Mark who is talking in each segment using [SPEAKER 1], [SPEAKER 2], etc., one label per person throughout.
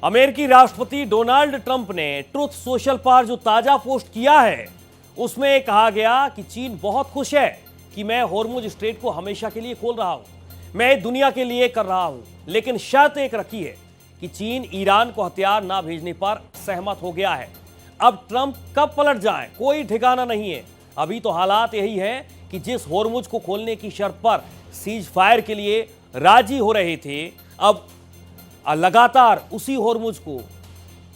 [SPEAKER 1] अमेरिकी राष्ट्रपति Donald Trump ने ट्रुथ सोशल पर जो ताजा पोस्ट किया है उसमें कहा गया कि चीन बहुत खुश है कि मैं होर्मुज स्ट्रेट को हमेशा के लिए खोल रहा हूं, मैं दुनिया के लिए कर रहा हूं, लेकिन शर्त एक रखी है कि चीन ईरान को हथियार ना भेजने पर सहमत हो गया है। अब ट्रंप कब पलट जाए कोई ठिकाना नहीं है। अभी तो हालात यही है कि जिस होर्मुज को खोलने की शर्त पर सीज फायर के लिए राजी हो रहे थे, अब लगातार उसी होर्मुज को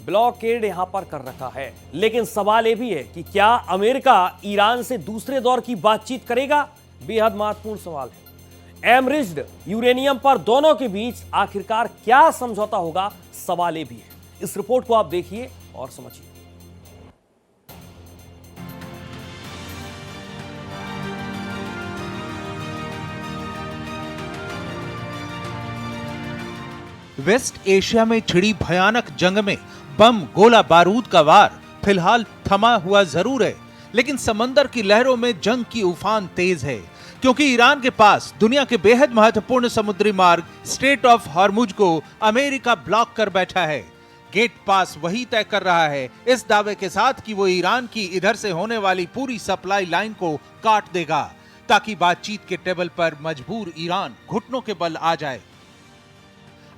[SPEAKER 1] ब्लॉकेड यहां पर कर रखा है। लेकिन सवाल यह भी है कि क्या अमेरिका ईरान से दूसरे दौर की बातचीत करेगा? बेहद महत्वपूर्ण सवाल है। एमरिज्ड यूरेनियम पर दोनों के बीच आखिरकार क्या समझौता होगा, सवाल यह भी है। इस रिपोर्ट को आप देखिए और समझिए।
[SPEAKER 2] वेस्ट एशिया में छिड़ी भयानक जंग में बम गोला बारूद का वार फिलहाल थमा हुआ जरूर है, लेकिन समंदर की लहरों में जंग की उफान तेज है, क्योंकि ईरान के पास दुनिया के बेहद महत्वपूर्ण समुद्री मार्ग स्ट्रेट ऑफ हॉर्मुज को अमेरिका ब्लॉक कर बैठा है। गेट पास वही तय कर रहा है, इस दावे के साथ कि वो ईरान की इधर से होने वाली पूरी सप्लाई लाइन को काट देगा, ताकि बातचीत के टेबल पर मजबूर ईरान घुटनों के बल आ जाए।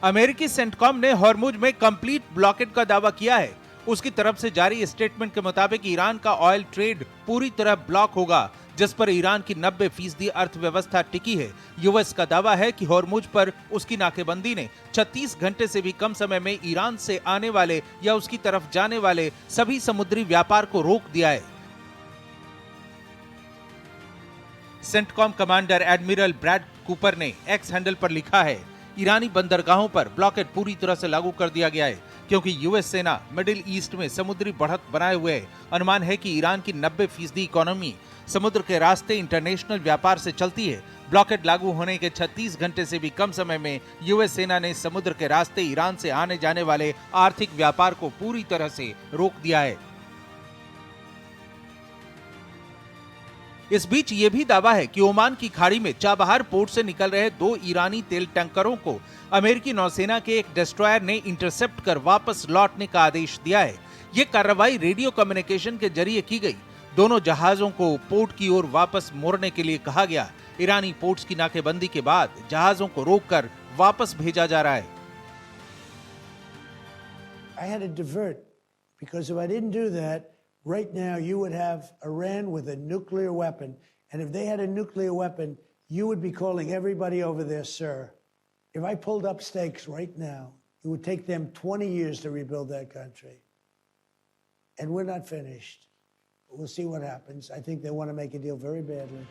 [SPEAKER 2] अमेरिकी सेंटकॉम ने हॉर्मुज में कंप्लीट ब्लॉकेड का दावा किया है। उसकी तरफ से जारी स्टेटमेंट के मुताबिक ईरान का ऑयल ट्रेड पूरी तरह ब्लॉक होगा, जिस पर ईरान की 90% अर्थव्यवस्था टिकी है। यूएस का दावा है कि हॉर्मुज पर उसकी नाकेबंदी ने 36 घंटे से भी कम समय में ईरान से आने वाले या उसकी तरफ जाने वाले सभी समुद्री व्यापार को रोक दिया है। CENTCOM commander admiral Brad Cooper ने एक्स हैंडल पर लिखा है, ईरानी बंदरगाहों पर ब्लॉकेड पूरी तरह से लागू कर दिया गया है, क्योंकि यूएस सेना मिडिल ईस्ट में समुद्री बढ़त बनाए हुए है। अनुमान है कि ईरान की 90% इकोनॉमी समुद्र के रास्ते इंटरनेशनल व्यापार से चलती है। ब्लॉकेड लागू होने के 36 घंटे से भी कम समय में यूएस सेना ने समुद्र के रास्ते ईरान से आने जाने वाले आर्थिक व्यापार को पूरी तरह से रोक दिया है। इस बीच ये भी दावा है कि ओमान की खाड़ी में चाबहार पोर्ट से निकल रहे 2 ईरानी तेल टैंकरों को अमेरिकी नौसेना के एक डिस्ट्रॉयर ने इंटरसेप्ट कर वापस लौटने का आदेश दिया है। ये कार्रवाई रेडियो कम्युनिकेशन के जरिए की गई। दोनों जहाजों को पोर्ट की ओर वापस मोड़ने के लिए कहा गया। ईरानी पोर्ट्स की नाकेबंदी के बाद जहाजों को रोककर वापस भेजा जा रहा है।
[SPEAKER 3] I had to divert because if I didn't do that, right now you would have Iran with a nuclear weapon, and if they had a nuclear weapon, you would be calling everybody over there, sir. If I pulled up stakes right now, it would take them 20 years to rebuild that country. And we're not finished. We'll see what happens. I think they want to make a deal very badly.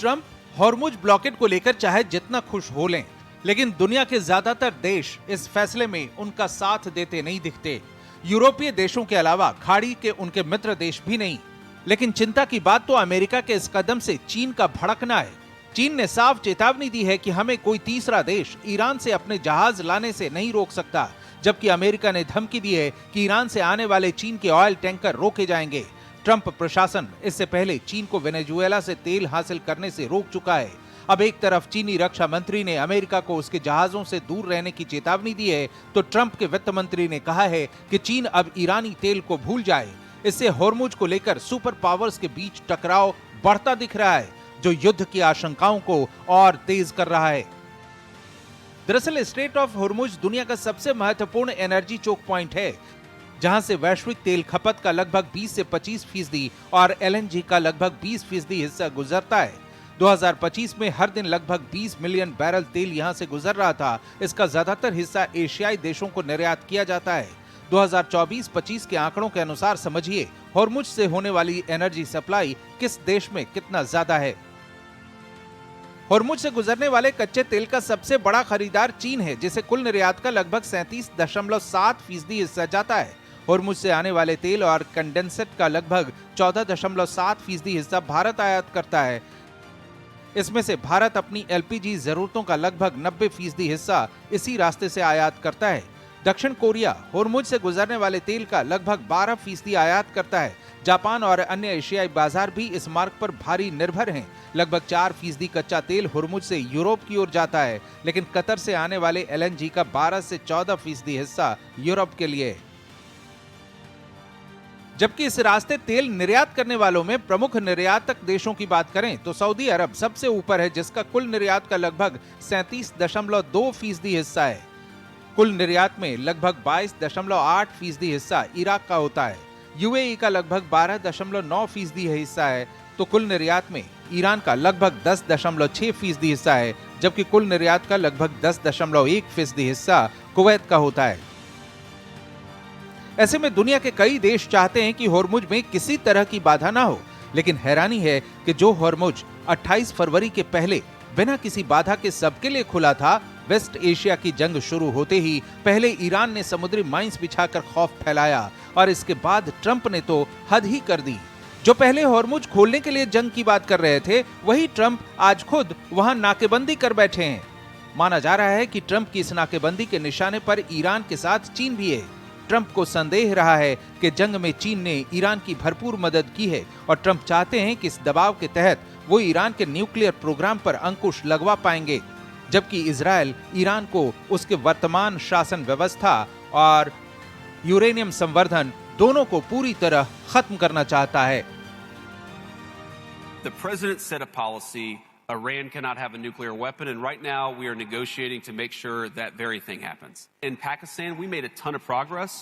[SPEAKER 2] Trump Hormuz blockade को लेकर चाहे जितना खुश हो लें, लेकिन दुनिया के ज्यादातर देश इस फैसले में उनका साथ देते नहीं दिखते। यूरोपीय देशों के अलावा खाड़ी के उनके मित्र देश भी नहीं। लेकिन चिंता की बात तो अमेरिका के इस कदम से चीन का भड़कना है। चीन ने साफ चेतावनी दी है कि हमें कोई तीसरा देश ईरान से अपने जहाज लाने से नहीं रोक सकता, जबकि अमेरिका ने धमकी दी है कि ईरान से आने वाले चीन के ऑयल टैंकर रोके जाएंगे। ट्रंप प्रशासन इससे पहले चीन को वेनेजुएला से तेल हासिल करने से रोक चुका है। अब एक तरफ चीनी रक्षा मंत्री ने अमेरिका को उसके जहाजों से दूर रहने की चेतावनी दी है, तो ट्रंप के वित्त मंत्री ने कहा है कि चीन अब ईरानी तेल को भूल जाए। इससे हॉर्मुज को लेकर सुपर पावर्स के बीच टकराव बढ़ता दिख रहा है, जो युद्ध की आशंकाओं को और तेज कर रहा है। दरअसल स्ट्रेट ऑफ हॉर्मुज दुनिया का सबसे महत्वपूर्ण एनर्जी चोक पॉइंट है, जहां से वैश्विक तेल खपत का लगभग 20 से 25% और एलएनजी का लगभग 20% हिस्सा गुजरता है। 2025 में हर दिन लगभग 20 मिलियन बैरल तेल यहां से गुजर रहा था। इसका ज्यादातर हिस्सा एशियाई देशों को निर्यात किया जाता है। 2024-25 के आंकड़ों के अनुसार समझिए हॉर्मुज से होने वाली एनर्जी सप्लाई किस देश में कितना ज्यादा है। हॉर्मुज से गुजरने वाले कच्चे तेल का सबसे बड़ा खरीदार चीन है, जिसे कुल निर्यात का लगभग 37.7% हिस्सा जाता है। हॉर्मुज से आने वाले तेल और कंडेंसेट का लगभग 14.7% हिस्सा भारत आयात करता है। इसमें से भारत अपनी एलपीजी जरूरतों का लगभग 90% हिस्सा इसी रास्ते से आयात करता है। दक्षिण कोरिया होर्मुज से गुजरने वाले तेल का लगभग 12% आयात करता है। जापान और अन्य एशियाई बाजार भी इस मार्ग पर भारी निर्भर हैं। लगभग 4% कच्चा तेल होर्मुज से यूरोप की ओर जाता है, लेकिन कतर से आने वाले LNG का 12 से 14% हिस्सा यूरोप के लिए है। जबकि इस रास्ते तेल निर्यात करने वालों में प्रमुख निर्यातक देशों की बात करें तो सऊदी अरब सबसे ऊपर है, जिसका कुल निर्यात का लगभग 37.2% हिस्सा है। कुल निर्यात में लगभग 22.8% हिस्सा इराक का होता है। UAE का लगभग 12.9% हिस्सा है, तो कुल निर्यात में ईरान का लगभग 10.6% हिस्सा है, जबकि कुल निर्यात का लगभग 10.1% हिस्सा कुवैत का होता है। ऐसे में दुनिया के कई देश चाहते हैं कि होर्मुज में किसी तरह की बाधा ना हो, लेकिन हैरानी है कि जो होर्मुज 28 फरवरी के पहले बिना किसी बाधा के सबके लिए खुला था, वेस्ट एशिया की जंग शुरू होते ही पहले ईरान ने समुद्री माइंस बिछाकर खौफ फैलाया और इसके बाद ट्रंप ने तो हद ही कर दी। जो पहले होर्मुज खोलने के लिए जंग की बात कर रहे थे, वही ट्रंप आज खुद वहां नाकेबंदी कर बैठे हैं। माना जा रहा है कि ट्रंप की इस नाकेबंदी के निशाने पर ईरान के साथ चीन भी है। ट्रंप को संदेह रहा है कि जंग में चीन ने ईरान की भरपूर मदद की है और ट्रंप चाहते हैं कि इस दबाव के तहत वो ईरान के न्यूक्लियर प्रोग्राम पर अंकुश लगवा पाएंगे, जबकि इजरायल ईरान को उसके वर्तमान शासन व्यवस्था और यूरेनियम संवर्धन दोनों को पूरी तरह खत्म करना चाहता है।
[SPEAKER 4] The president set a policy. Iran cannot have a nuclear weapon, and right now we are negotiating to make sure that very thing happens. In Pakistan, we made a ton of progress,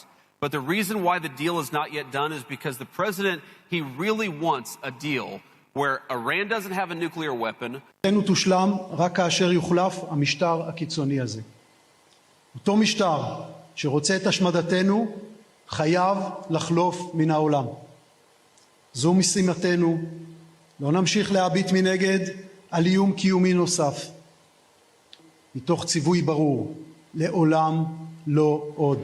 [SPEAKER 4] but the reason why the deal is not yet done is because the president, he really wants a deal where Iran doesn't have a nuclear weapon.
[SPEAKER 5] תושלם רק כאשר יוחלף המשטר הקיצוני הזה. אותו משטר שרוצה את השמדתנו חייב לחלוף מן העולם. זו משימתנו. לא נמשיך להביט מנגד על איום קיומי נוסף. מתוך ציווי ברור, לעולם לא עוד.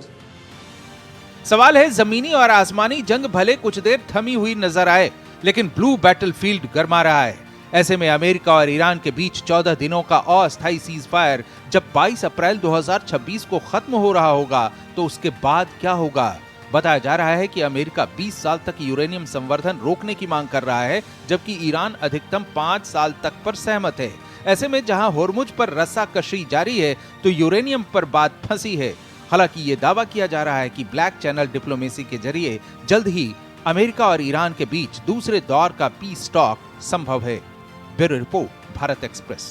[SPEAKER 2] सवाल है, जमीनी और आसमानी जंग भले कुछ देर थमी हुई नजर आए, लेकिन ब्लू बैटलफील्ड गरमा रहा है। ऐसे में अमेरिका और ईरान के बीच 14 दिनों का अस्थायी सीज फायर जब 22 अप्रैल 2026 को खत्म हो रहा होगा, तो उसके बाद क्या होगा? बताया जा रहा है कि अमेरिका 20 साल तक यूरेनियम संवर्धन रोकने की मांग कर रहा है, जबकि ईरान अधिकतम 5 साल तक पर सहमत है। ऐसे में जहां होर्मुज पर रस्साकशी जारी है, तो यूरेनियम पर बात फंसी है। हालांकि ये दावा किया जा रहा है कि ब्लैक चैनल डिप्लोमेसी के जरिए जल्द ही अमेरिका और ईरान के बीच दूसरे दौर का पीस टॉक संभव है। Bureau report, Bharat express.